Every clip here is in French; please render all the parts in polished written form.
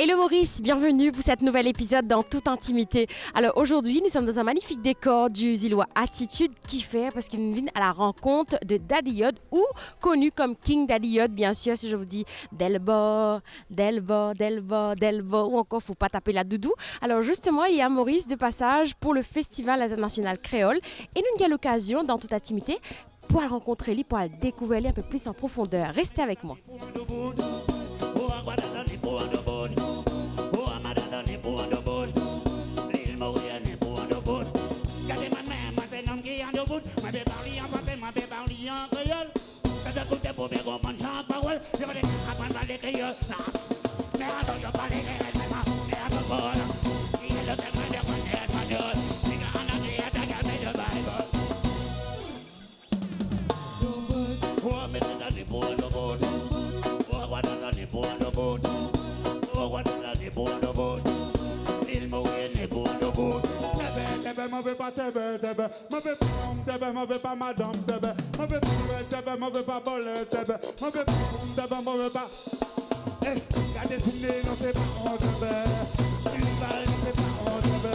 Hello Maurice, bienvenue pour cet nouvel épisode dans toute intimité. Alors aujourd'hui, nous sommes dans un magnifique décor du Zillois Attitude qui fait parce qu'il nous vient à la rencontre de Daddy Yod ou connu comme King Daddy Yod, bien sûr, si je vous dis Delbo, Delbo, Delbo, Delbo ou encore faut pas taper la doudou. Alors justement, il y a Maurice de passage pour le Festival international créole et nous avons l'occasion dans toute intimité pour le rencontrer, pour le découvrir un peu plus en profondeur. Restez avec moi. M'avez pas tebe, tebe, m'avez pas homme, tebe, m'avez pas madame, tebe, m'avez pas tebe, m'avez pas voler, tebe, m'avez pas homme, tebe, m'avez pas. Eh, gardez fumé, non c'est pas on tebe, Silval, non c'est pas on tebe,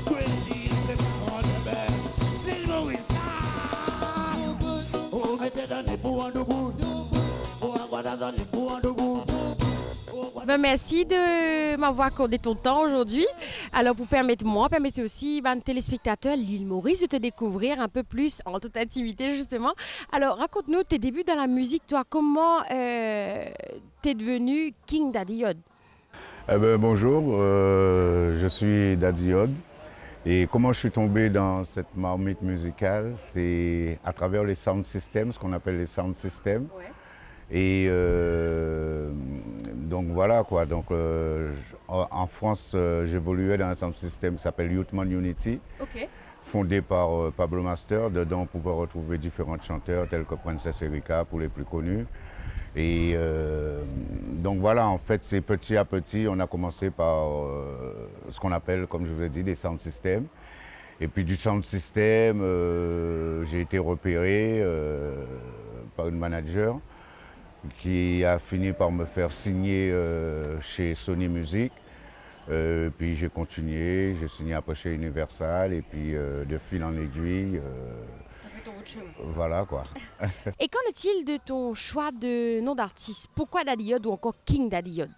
Crazy, non c'est pas on tebe, Lil Maurice, oh, mettez dans les bouts en debout, oh, voilà dans les bouts en debout. Merci de m'avoir accordé ton temps aujourd'hui. Alors, pour permettre aussi aux téléspectateurs, l'île Maurice, de te découvrir un peu plus en toute intimité, justement. Alors, raconte-nous tes débuts dans la musique, toi. Comment t'es devenu King Daddy Yod? Bonjour, je suis Daddy Yod. Et comment je suis tombé dans cette marmite musicale, c'est à travers les sound systems, ce qu'on appelle les sound systems. Ouais. Et donc voilà quoi. Donc, en France, j'évoluais dans un sound system qui s'appelle Youthman Unity, Ok. fondé par Pablo Master. Dedans, on pouvait retrouver différents chanteurs tels que Princess Erika pour les plus connus. Et donc voilà, en fait, c'est petit à petit, on a commencé par ce qu'on appelle, comme je vous ai dit, des sound systems. Et puis du sound system, j'ai été repéré par une manager qui a fini par me faire signer chez Sony Music. Puis j'ai continué, j'ai signé après chez Universal et puis de fil en aiguille, T'as fait ton bout de chemin. voilà quoi. Et qu'en est-il de ton choix de nom d'artiste? Pourquoi Daddy Yod ou encore King Daddy Yod?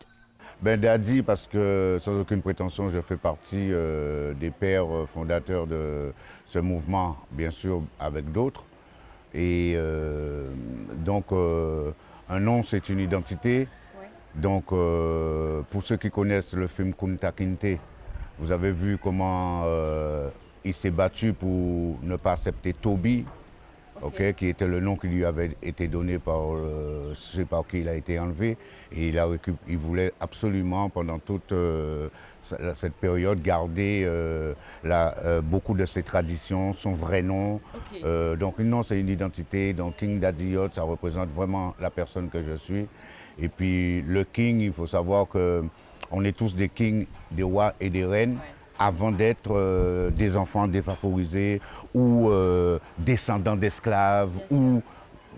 Ben Daddy parce que sans aucune prétention, je fais partie des pères fondateurs de ce mouvement, bien sûr avec d'autres. Et donc un nom c'est une identité. Ouais. Donc, pour ceux qui connaissent le film Kunta Kinte, vous avez vu comment il s'est battu pour ne pas accepter Toby, Ok. qui était le nom qui lui avait été donné par, je ne sais pas qui il a été enlevé. Et il voulait absolument, pendant toute cette période, garder beaucoup de ses traditions, son vrai nom. Ok. Donc, un nom, c'est une identité. Donc, King Daddy Yod, ça représente vraiment la personne que je suis. Et puis le king, il faut savoir qu'on est tous des kings, des rois et des reines, avant d'être des enfants défavorisés ou descendants d'esclaves. Ou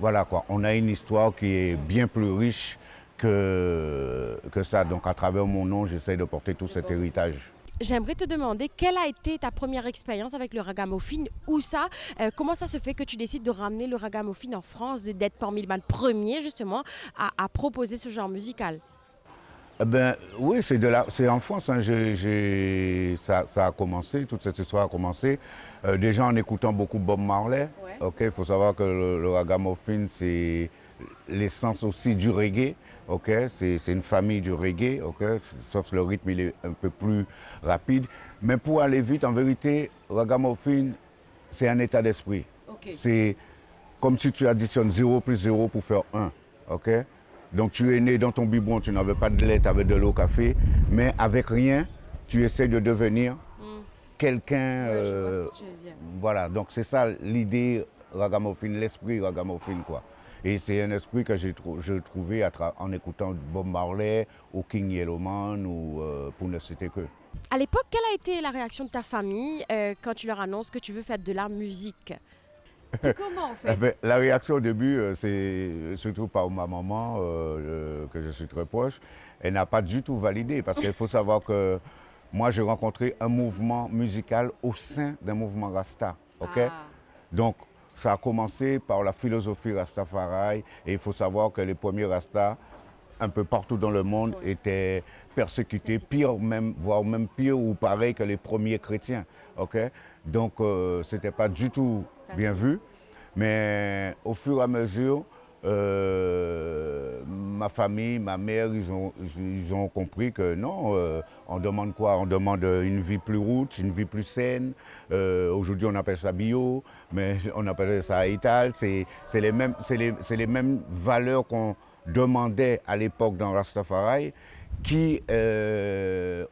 voilà quoi. On a une histoire qui est bien plus riche que ça. Donc à travers mon nom, j'essaie de porter tout cet héritage. J'aimerais te demander quelle a été ta première expérience avec le ragamuffin, ou ça, comment ça se fait que tu décides de ramener le ragamuffin en France, d'être parmi les premiers justement à proposer ce genre musical? Oui, c'est en France, hein, ça a commencé, toute cette histoire a commencé. Déjà en écoutant beaucoup Bob Marley. Ouais. Ok, il faut savoir que le ragamuffin, c'est l'essence aussi du reggae. Ok, c'est une famille du reggae, ok, sauf le rythme il est un peu plus rapide. Mais pour aller vite, en vérité, ragamuffin, c'est un état d'esprit. Ok. C'est comme si tu additionnes 0 plus 0 pour faire 1. Ok? Donc tu es né dans ton biberon, tu n'avais pas de lait, tu avais de l'eau café, mais avec rien, tu essaies de devenir quelqu'un. Ouais, je vois ce que tu veux dire. Voilà, donc c'est ça l'idée ragamuffin, l'esprit ragamuffin quoi. Et c'est un esprit que j'ai trouvé en écoutant Bob Marley ou King Yellowman ou pour ne citer que. À l'époque, quelle a été la réaction de ta famille quand tu leur annonces que tu veux faire de la musique? C'était comment en fait? Ben, la réaction au début, c'est surtout par ma maman, que je suis très proche, elle n'a pas du tout validé parce qu'il faut savoir que moi j'ai rencontré un mouvement musical au sein d'un mouvement Rasta. Ok? Ah, Donc ça a commencé par la philosophie Rastafari et il faut savoir que les premiers Rastas, un peu partout dans le monde, Oui. étaient persécutés, pire même, voire même pire ou pareil que les premiers chrétiens. Ok? Donc c'était pas du tout bien Facile. vu. Mais au fur et à mesure, ma famille, ma mère, ils ont compris que non, on demande quoi? On demande une vie plus route, une vie plus saine. Aujourd'hui, on appelle ça bio, mais on appelle ça Ital. C'est les mêmes valeurs qu'on demandait à l'époque dans Rastafari qui,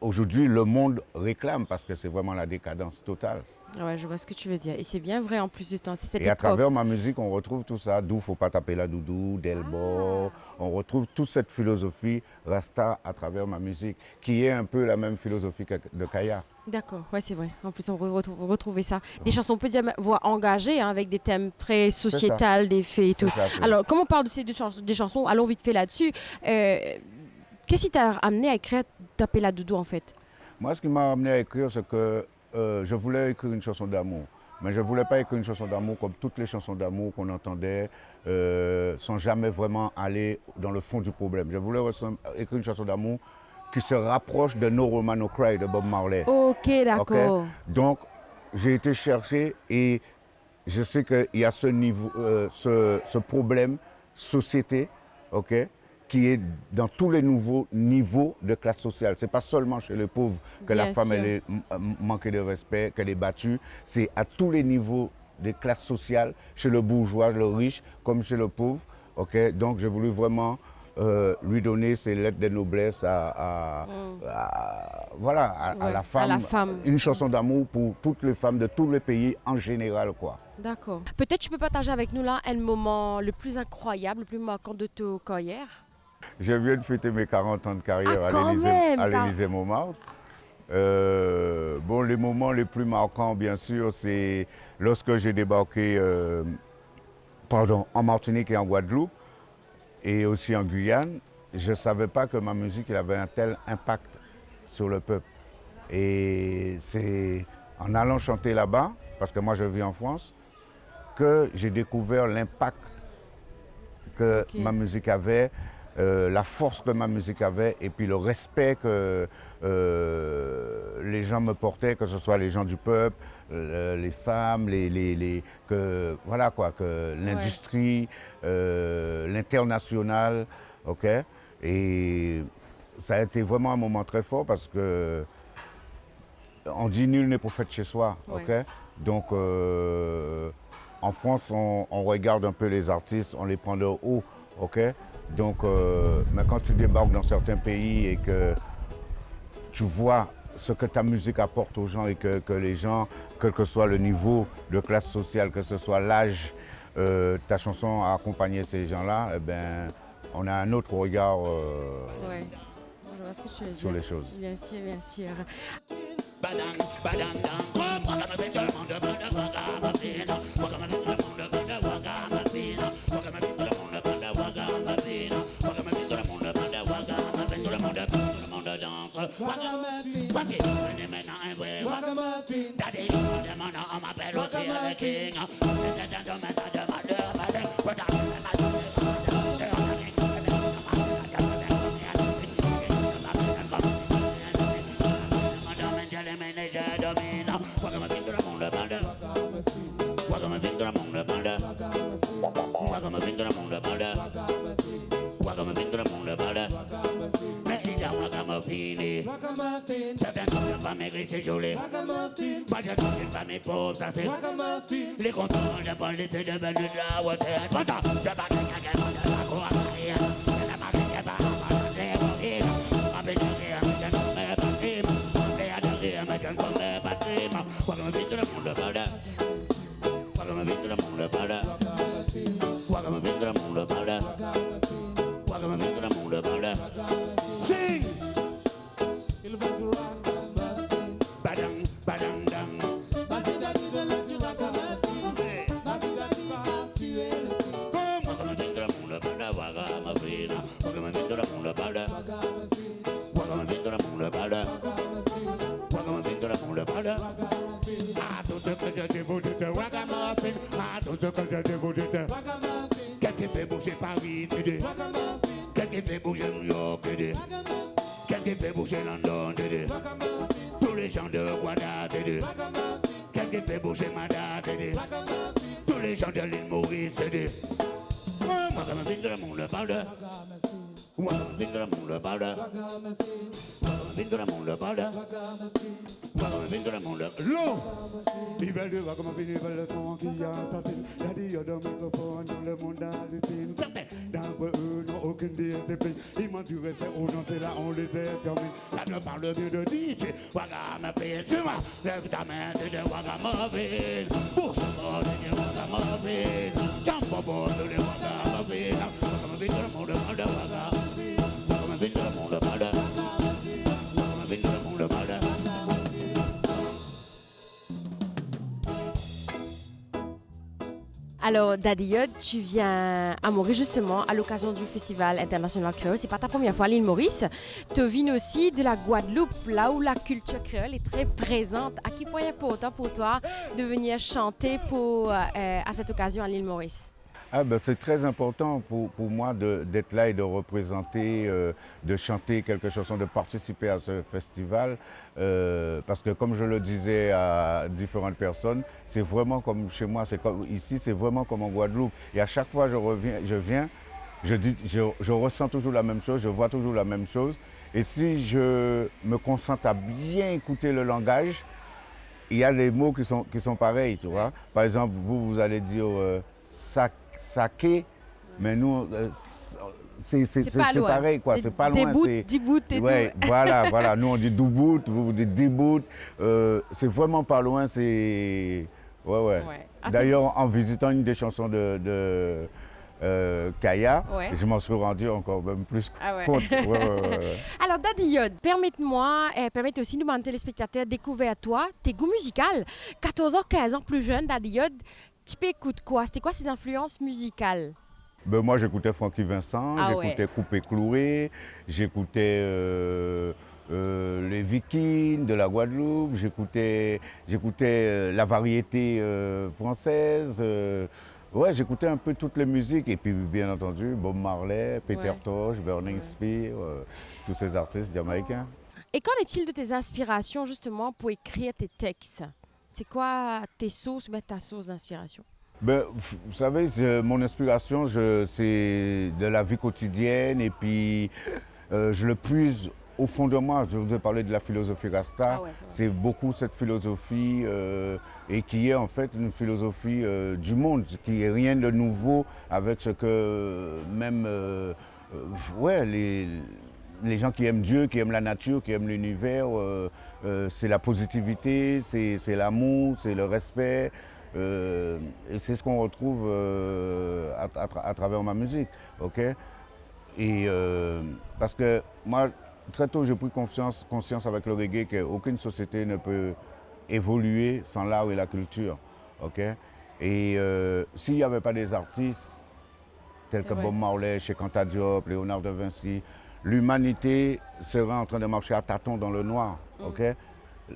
aujourd'hui, le monde réclame parce que c'est vraiment la décadence totale. ouais, je vois ce que tu veux dire. Et c'est bien vrai en plus de temps. C'est cette Et à époque. travers ma musique, on retrouve tout ça, d'où faut pas taper la doudou, Delbo. On retrouve toute cette philosophie Rasta à travers ma musique, qui est un peu la même philosophie de Kaya. D'accord, ouais, c'est vrai. En plus, on retrouver ça. Des chansons, on peut dire, voix engagées, hein, avec des thèmes très sociétals, des faits et tout. C'est ça, c'est- Alors, comme on parle de ces des chansons, allons vite fait là-dessus. Qu'est-ce qui t'a amené à écrire Taper la doudou en fait? Moi, ce qui m'a amené à écrire, c'est que je voulais écrire une chanson d'amour. Mais je ne voulais pas écrire une chanson d'amour comme toutes les chansons d'amour qu'on entendait, sans jamais vraiment aller dans le fond du problème. Je voulais écrire une chanson d'amour qui se rapproche de No Woman No Cry de Bob Marley. Ok, d'accord. Ok. Donc, j'ai été chercher et je sais qu'il y a ce niveau, ce problème société, ok, qui est dans tous les nouveaux niveaux de classe sociale. Ce n'est pas seulement chez les pauvres que Bien la femme sûr. elle est manquée de respect, qu'elle est battue. C'est à tous les niveaux des classes sociales, chez le bourgeois, le riche, comme chez le pauvre. ok. Donc, j'ai voulu vraiment lui donner ses lettres de noblesse voilà, à Ouais, la femme. à la femme. Une chanson d'amour pour toutes les femmes de tous les pays en général, quoi. D'accord. Peut-être tu peux partager avec nous là un moment le plus incroyable, le plus marquant de ta carrière. Je viens de fêter mes 40 ans de carrière Ah, quand même, à car- l'Élysée Montmartre. Bon, les moments les plus marquants, bien sûr, c'est lorsque j'ai débarqué en Martinique et en Guadeloupe, et aussi en Guyane. Je ne savais pas que ma musique elle avait un tel impact sur le peuple. Et c'est en allant chanter là-bas, parce que moi je vis en France, que j'ai découvert l'impact que Ok. ma musique avait, la force que ma musique avait et puis le respect que les gens me portaient, que ce soit les gens du peuple, les femmes, voilà quoi, que l'industrie, l'international, ok. Et ça a été vraiment un moment très fort parce que on dit nul n'est prophète chez soi, ok. Ouais. Donc en France, on regarde un peu les artistes, on les prend de haut, ok. Donc, mais quand tu débarques dans certains pays et que tu vois ce que ta musique apporte aux gens et que les gens, quel que soit le niveau de classe sociale, que ce soit l'âge, ta chanson a accompagné ces gens-là, eh ben, on a un autre regard Ouais. Je vois ce que tu veux sur dire. les choses. Bien sûr, bien sûr. Les contrôles de police de belle de la water. Sing! Il va tout badang, badang, dang. Ragamuffin de la monde parle. Ragamuffin de la monde parle. Ragamuffin de la monde parle. Ah, tout ce que je dis, vous dites ragamuffin. Ah, tout ce que je dis, vous dites ragamuffin. Qu'est-ce qui fait bouger Paris, Dédé? Qu'est-ce qui fait bouger New York, Dédé? Qu'est-ce qui fait bouger London, Dédé? Tous les gens de Guada, Dédé. Qu'est-ce qui fait bouger Mada, Dédé? Tous les gens de l'île Maurice, Dédé. Ragamuffin de la monde parle. Ragamuffin de la monde parle. Ragamuffin de la monde parle. Ragamuffin de la monde. L'eau! Ils veulent du ragamuffin, ils veulent le son qui assassine. Y'a dit y'a de microphone dans le monde hallucine. Certains d'entre eux n'ont aucune discipline. Ils manquent du respect aux gens, c'est là on les extermine. Ça ne parle mieux de DJ. Ragamuffin, tu vois, lève ta main, c'est de ragamuffin. Pour ce monde, c'est de ragamuffin. Jump aboard, c'est de ragamuffin. Ragamuffin de la monde parle. Ragamuffin de la monde parle. Ragamuffin de la monde parle. Alors, Daddy Yod, tu viens à Maurice justement à l'occasion du Festival international créole. C'est pas ta première fois à l'île Maurice. Tu viens aussi de la Guadeloupe, là où la culture créole est très présente. À quel point est important pour toi de venir chanter à cette occasion à l'île Maurice? Ah ben, c'est très important pour moi d'être là et de représenter, de chanter quelques chansons, de participer à ce festival. Parce que comme je le disais à différentes personnes, c'est vraiment comme chez moi, ici c'est vraiment comme en Guadeloupe. Et à chaque fois je viens, je ressens toujours la même chose, je vois toujours la même chose. Et si je me concentre à bien écouter le langage, il y a des mots qui sont pareils, tu vois. Par exemple, vous allez dire saké, mais nous, c'est pareil, quoi. C'est pas loin. Dibout et ouais, tout. Voilà. Nous, on dit doubout, vous dites dibout. C'est vraiment pas loin. Ouais. Ah, d'ailleurs, en visitant une des chansons de Kaya, je m'en suis rendu encore même plus compte. Ouais. Alors, Daddy Yod, permettez aussi nous, les téléspectateurs, découvrir toi, tes goûts musicaux. 14 ans, 15 ans plus jeune, Daddy Yod, tu écoutes quoi? C'était quoi ses influences musicales? Ben moi, j'écoutais Francky Vincent, j'écoutais Coupé Cloué, j'écoutais les Vikings de la Guadeloupe, j'écoutais la variété française. Ouais, j'écoutais un peu toutes les musiques et puis bien entendu Bob Marley, Peter Tosh, Burning Spear, tous ces artistes jamaïcains. Et qu'en est-il de tes inspirations justement pour écrire tes textes? C'est quoi ta source d'inspiration? Ben, vous savez, mon inspiration, c'est de la vie quotidienne et puis je le puise au fond de moi. Je vous ai parlé de la philosophie Rasta. C'est beaucoup cette philosophie et qui est en fait une philosophie du monde, qui n'est rien de nouveau avec ce que même les gens qui aiment Dieu, qui aiment la nature, qui aiment l'univers, c'est la positivité, c'est l'amour, c'est le respect. Et c'est ce qu'on retrouve à travers ma musique. Okay? Et parce que moi, très tôt, j'ai pris conscience avec le reggae qu'aucune société ne peut évoluer sans l'art et la culture. Okay? Et s'il n'y avait pas des artistes tels que Bob Marley, Cheikh Anta Diop, Léonard de Vinci, l'humanité serait en train de marcher à tâtons dans le noir. Okay?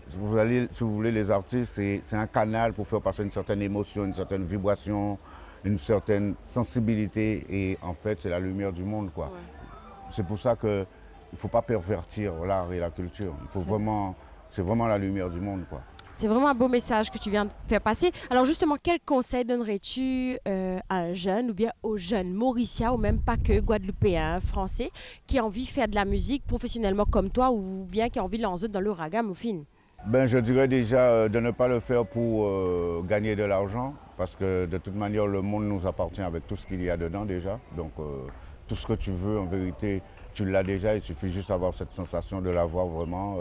Si vous voulez, les artistes, c'est un canal pour faire passer une certaine émotion, une certaine vibration, une certaine sensibilité. Et en fait, c'est la lumière du monde, quoi. C'est pour ça qu'il ne faut pas pervertir l'art et la culture. C'est vraiment la lumière du monde, quoi. C'est vraiment un beau message que tu viens de faire passer. Alors justement, quel conseil donnerais-tu à un jeune ou bien aux jeunes Mauriciens ou même pas que Guadeloupéens, Français, qui a envie de faire de la musique professionnellement comme toi ou bien qui a envie de lancer dans le ragamuffin? Ben, je dirais déjà de ne pas le faire pour gagner de l'argent parce que de toute manière, le monde nous appartient avec tout ce qu'il y a dedans déjà. Donc tout ce que tu veux, en vérité, tu l'as déjà. Il suffit juste d'avoir cette sensation de l'avoir vraiment.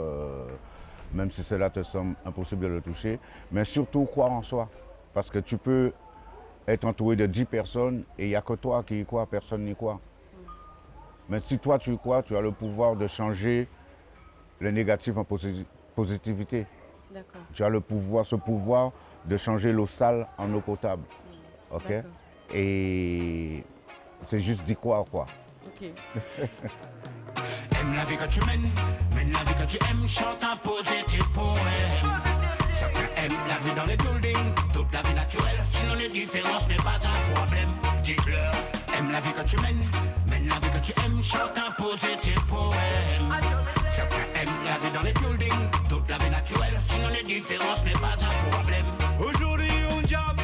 Même si cela te semble impossible de le toucher, mais surtout croire en soi. Parce que tu peux être entouré de 10 personnes et il n'y a que toi qui y crois, personne n'y croit. Mais si toi tu y crois, tu as le pouvoir de changer le négatif en positivité. Tu as ce pouvoir de changer l'eau sale en eau potable. Okay? Et c'est juste d'y croire, quoi. Ok. Aime la vie que tu mène la vie que tu aimes, chante un positif poème. Certains aiment la vie dans les buildings, toute la vie naturelle, sinon les différences n'est pas un problème. Dites-leur, aime la vie que tu mène la vie que tu aimes, chante un positif poème. Certains aiment la vie dans les buildings, toute la vie naturelle, sinon les différences n'est pas un problème. Aujourd'hui on job,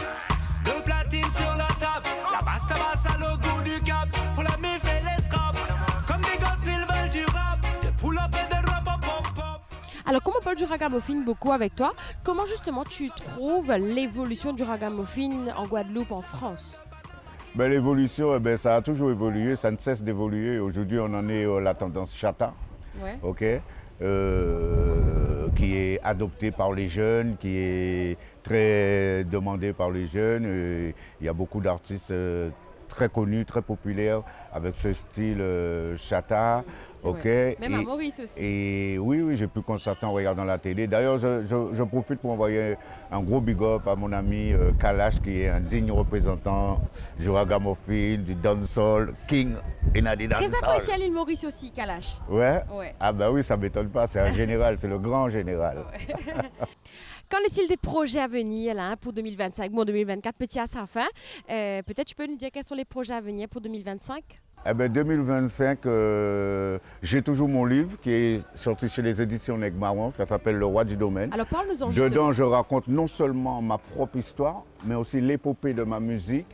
deux platines sur la table, la basse tabasse à le goût du cap, pour la mif et les scraps, comme des gosses ils veulent du rap, des pull-up et des rap pop pop. Alors, comme on parle du ragamuffin beaucoup avec toi, comment justement tu trouves l'évolution du ragamuffin en Guadeloupe, en France? Ben, l'évolution, ça a toujours évolué, ça ne cesse d'évoluer. Aujourd'hui, on en est à la tendance chata, Ouais. ok, qui est adoptée par les jeunes, qui est très demandée par les jeunes. Il y a beaucoup d'artistes très connus, très populaires avec ce style chata. Ok. Vrai. Même à Maurice aussi. Et oui, j'ai pu constater en regardant la télé. D'ailleurs, je profite pour envoyer un gros big up à mon ami Kalash, qui est un digne représentant du ragamuffin, du dancehall, king in the Très dancehall. apprécié à l'île Maurice aussi, Kalash. Ouais. Ouais. Ah bah oui, ça m'étonne pas, c'est un général, c'est le grand général. Qu'en est-il des projets à venir là, pour 2025? Bon, 2024, petit à sa fin. Peut-être tu peux nous dire quels sont les projets à venir pour 2025? Eh ben 2025, j'ai toujours mon livre qui est sorti chez les éditions Negmaron, ça s'appelle Le Roi du Domaine. Alors parle-nous-en justement. Dedans, je raconte non seulement ma propre histoire, mais aussi l'épopée de ma musique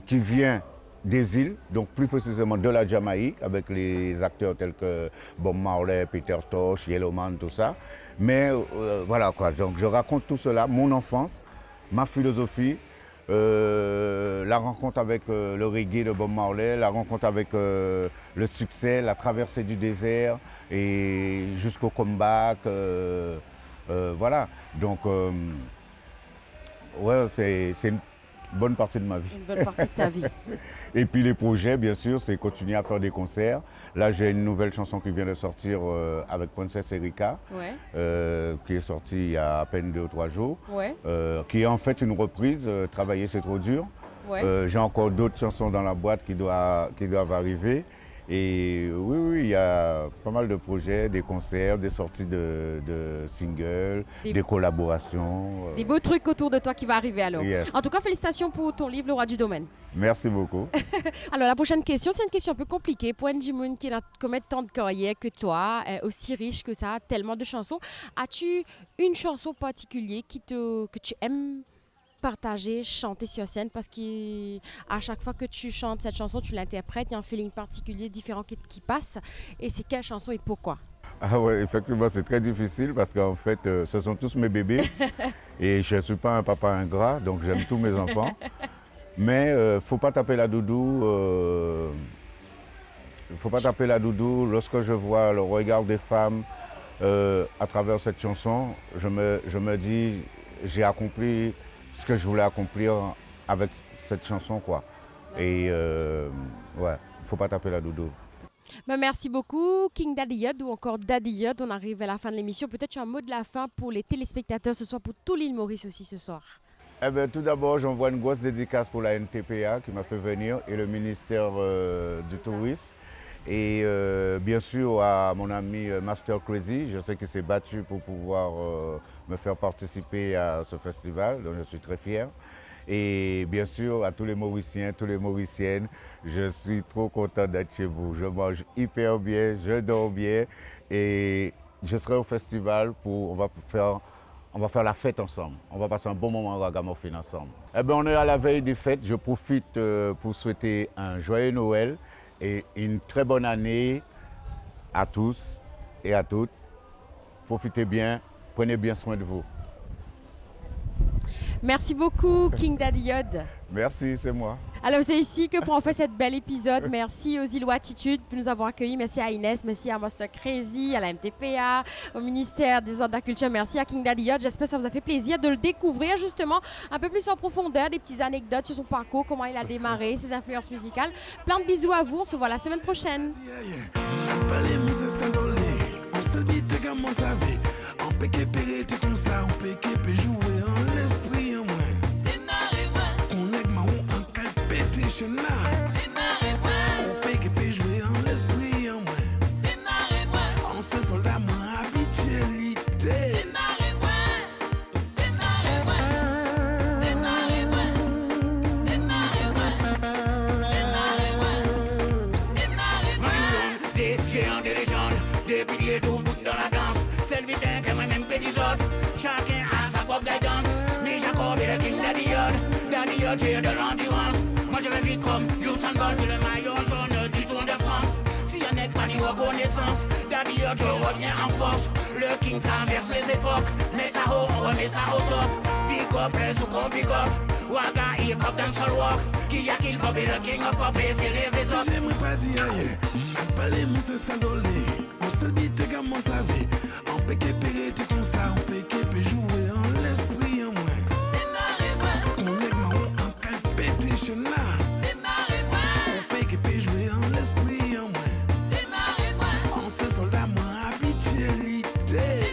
qui vient des îles, donc plus précisément de la Jamaïque, avec les acteurs tels que Bob Marley, Peter Tosh, Yellowman, tout ça. Mais voilà quoi, donc je raconte tout cela, mon enfance, ma philosophie, la rencontre avec le reggae de Bob Marley, la rencontre avec le succès, la traversée du désert et jusqu'au comeback. Voilà, donc ouais, c'est une bonne partie de ma vie. Une bonne partie de ta vie. Et puis les projets, bien sûr, c'est continuer à faire des concerts. Là, j'ai une nouvelle chanson qui vient de sortir avec Princess Erika, Ouais. qui est sortie il y a à peine 2 ou 3 jours, Ouais. qui est en fait une reprise, Travailler c'est trop dur. Ouais. J'ai encore d'autres chansons dans la boîte qui doivent arriver. Et oui, il y a pas mal de projets, des concerts, des sorties de singles, des collaborations. Des beaux trucs autour de toi qui va arriver alors. Yes. En tout cas, félicitations pour ton livre Le Roi du Domaine. Merci beaucoup. Alors la prochaine question, c'est une question un peu compliquée. Pour un Jimoun qui a combien de temps de carrière que toi, aussi riche que ça, tellement de chansons, as-tu une chanson particulière que tu aimes partager, chanter sur scène, parce qu'à chaque fois que tu chantes cette chanson, tu l'interprètes, il y a un feeling particulier différent qui passe. Et c'est quelle chanson et pourquoi? Ah ouais, effectivement, c'est très difficile parce qu'en fait, ce sont tous mes bébés et je ne suis pas un papa ingrat, donc j'aime tous mes enfants. Mais faut pas taper la doudou. Faut pas taper la doudou. Lorsque je vois le regard des femmes à travers cette chanson, je me dis, j'ai accompli ce que je voulais accomplir avec cette chanson, quoi. Et ouais, faut pas taper la doudou. Ben, merci beaucoup, King Daddy Yod ou encore Daddy Yod. On arrive à la fin de l'émission. Peut-être tu as un mot de la fin pour les téléspectateurs ce soir, pour tout l'île Maurice aussi ce soir. Eh bien, tout d'abord, j'envoie une grosse dédicace pour la NTPA qui m'a fait venir et le ministère du Tourisme. Et bien sûr à mon ami Master Crazy, je sais qu'il s'est battu pour pouvoir me faire participer à ce festival, donc je suis très fier. Et bien sûr à tous les Mauriciens, toutes les Mauriciennes, je suis trop content d'être chez vous. Je mange hyper bien, je dors bien et je serai au festival on va faire la fête ensemble. On va passer un bon moment au Ragamuffin ensemble. Eh bien, on est à la veille des fêtes. Je profite pour souhaiter un joyeux Noël et une très bonne année à tous et à toutes. Profitez bien, prenez bien soin de vous. Merci beaucoup, King Daddy Yod. Merci, c'est moi. Alors, c'est ici que prend fait cet bel épisode. Merci aux Îlots Attitude pour nous avoir accueillis. Merci à Inès, merci à Master Crazy, à la MTPA, au ministère des Arts de la Culture. Merci à King Daddy Yod. J'espère que ça vous a fait plaisir de le découvrir justement un peu plus en profondeur, des petites anecdotes sur son parcours, comment il a démarré, ses influences musicales. Plein de bisous à vous. On se voit la semaine prochaine. On peut que des géants, des légendes, des piliers tout bout dans la danse. C'est le butin que moi-même fais des autres. Chacun a sa propre guidance. Mais j'accorde le king Daddy Yod. Daddy Yod, j'ai de l'endurance. Moi je vais vite comme Usain Bolt, le maillot jaune du Tour de France. Si on n'est pas ni reconnaissance, Daddy Yod, je reviens en force. Le king traverse les époques. Mais ça haut, on remet ça au top. Pick up, les sous qu'on pick up. Waka, hip hop, dancehall walk. Qui a kill Bobby, le king of pop, et c'est les vaisseaux. J'aimerais pas dire ailleurs, pas les mots se s'azoler. Mon seul beat est comme mon savé. On peut qu'épérer, t'es comme ça, on peut qu'épérer jouer en l'esprit en moi. On est marron en compétition là. On peut qu'épérer jouer en l'esprit en moi. On se soldat moins habitualité.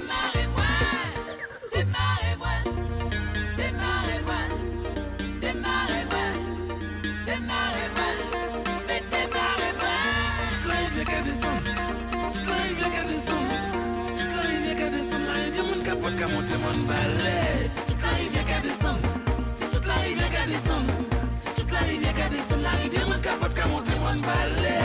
Monter mon balai. Si toute la rivière qu'à descendre, si toute la rivière qu'à descendre, si toute la rivière qu'à descendre, la rivière mon capote qu'à monter mon balai.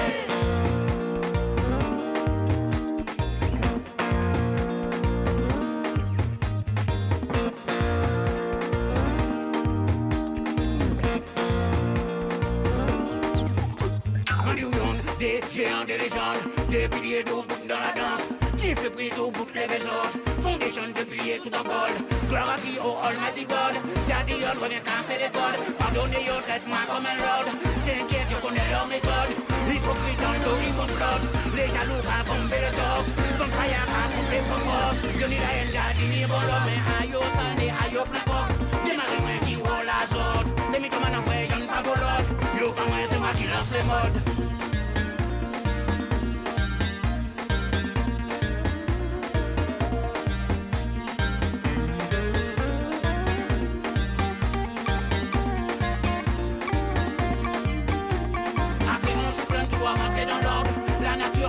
Des géants, des légendes, des piliers d'eau dans la danse. Gifle pris tout bout les vaisseaux. Foundation de piliers tout en gold. Gloire à qui au Almighty God. Daddy Yod revient casser les codes. Pardonnez yo, traite-moi comme un lord. T'inquiète, je connais leur méthode. Hypocrite dans le dos, ils complotent. Les jaloux à bomber le torse. Son paillard à couper pour force. Yo ni la haine, daddy ni bon l'homme. Mais aïe au salé, aïe au plein corps. Démarrer moi qui roule la zone. Les mythomanes en vrai, y'en pas volote. Yo pas moi, c'est moi qui lance les modes.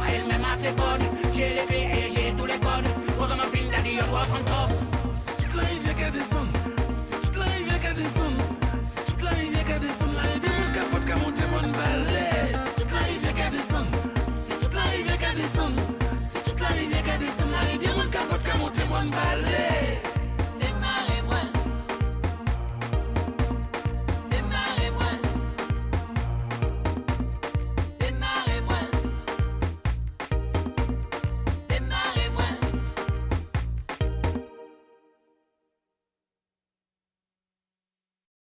Elle-même a ses codes. J'ai les faits et j'ai tous les codes. Programme un film Daddy Yod, walk on top. Si toute la rivière qu'à descendre, si toute la rivière qu'à descendre, si toute la rivière qu'à descendre, la rivière mon capote qu'à monter mon balai. Si toute la rivière qu'à descendre, si toute la rivière qu'à descendre,